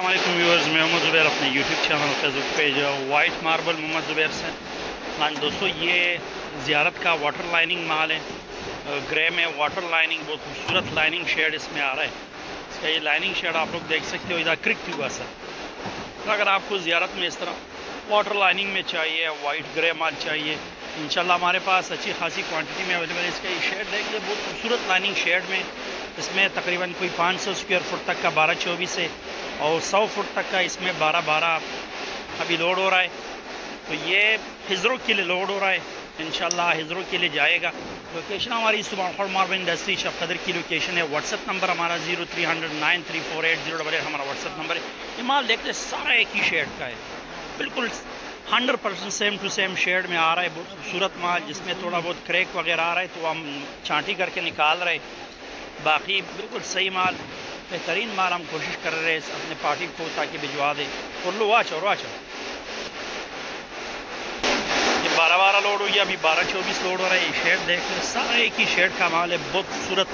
अस्सलामुअलैकुम व्यूअर्स, मैं मोहम्मद ज़ुबैर अपने YouTube channel Facebook page white marble Mohammed Zubair से। हाँ दोस्तों, ये ज़ियारत का वाटर लाइनिंग माल है। ग्रे में वाटर लाइनिंग, बहुत खूबसूरत लाइनिंग शेड इसमें आ रहा है। इसका ये लाइनिंग शेड आप लोग देख सकते हो, इधर क्रिक की हुआ सर। अगर आपको ज़ियारत में इस तरह वाटर लाइनिंग में चाहिए, वाइट ग्रे माल चाहिए, इंशाल्लाह हमारे पास अच्छी खासी क्वांटिटी में अवेलेबल है। इसका ये शेड देखिए, बहुत खूबसूरत लाइनिंग शेड में इसमें तकरीबन कोई 500 स्क्वायर फुट तक का 12-24 है और 100 फुट तक का इसमें 12-12 अभी लोड हो रहा है। तो ये हिजरों के लिए लोड हो रहा है, इंशाल्लाह हिजरों के लिए जाएगा। लोकेशन हमारी सुबह मार्बल इंडस्ट्री शफकदर की लोकेशन है। व्हाट्सएप नंबर हमारा 0300934808 हमारा व्हाट्सएप नंबर है। ये माल देखते सारा एक ही शेड का है, बिल्कुल 100% सेम टू सेम शेड में आ रहा है। बहुत खूबसूरत माल, जिसमें थोड़ा बहुत क्रैक वगैरह आ रहा है तो हम छांटी करके निकाल रहे हैं। बाकी बिल्कुल सही माल, बेहतरीन माल हम कोशिश कर रहे हैं अपने पार्टी को ताकि भिजवा दें। और लो वाच और वाच, ये 12-12 लोड हो गया, अभी 12-24 लोड हो रहा है। ये शेड देख लें, सारा एक ही शेड का माल है। बहुत खूबसूरत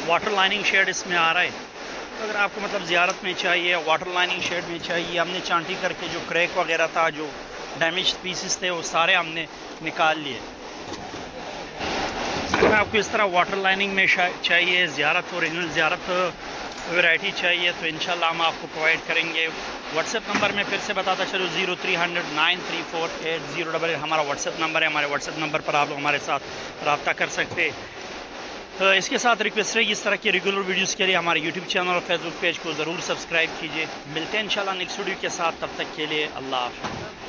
वाटर लाइनिंग शेड इसमें आ रहा है। तो अगर आपको मतलब ज़ियारत में चाहिए, वाटर लाइनिंग शेड में चाहिए, हमने चांटी करके जो क्रैक वगैरह था, जो डैमेज पीसेस थे, वो सारे हमने निकाल लिए। अगर आपको इस तरह वाटर लाइनिंग में चाहिए, ज़ियारत ओरिजिनल ज़ियारत वैरायटी चाहिए, तो इंशाल्लाह हम आपको प्रोवाइड करेंगे। व्हाट्सएप नंबर में फिर से बताता चलो, 0300934808 हमारा व्हाट्सएप नंबर है। हमारे व्हाट्सएप नंबर पर आप लोग हमारे साथ रब्ता कर सकते। तो इसके साथ रिक्वेस्ट है, इस तरह के रेगुलर वीडियोस के लिए हमारे यूट्यूब चैनल और फेसबुक पेज को ज़रूर सब्सक्राइब कीजिए। मिलते हैं इंशाल्लाह नेक्स्ट वीडियो के साथ, तब तक के लिए अल्लाह हाफ़िज़।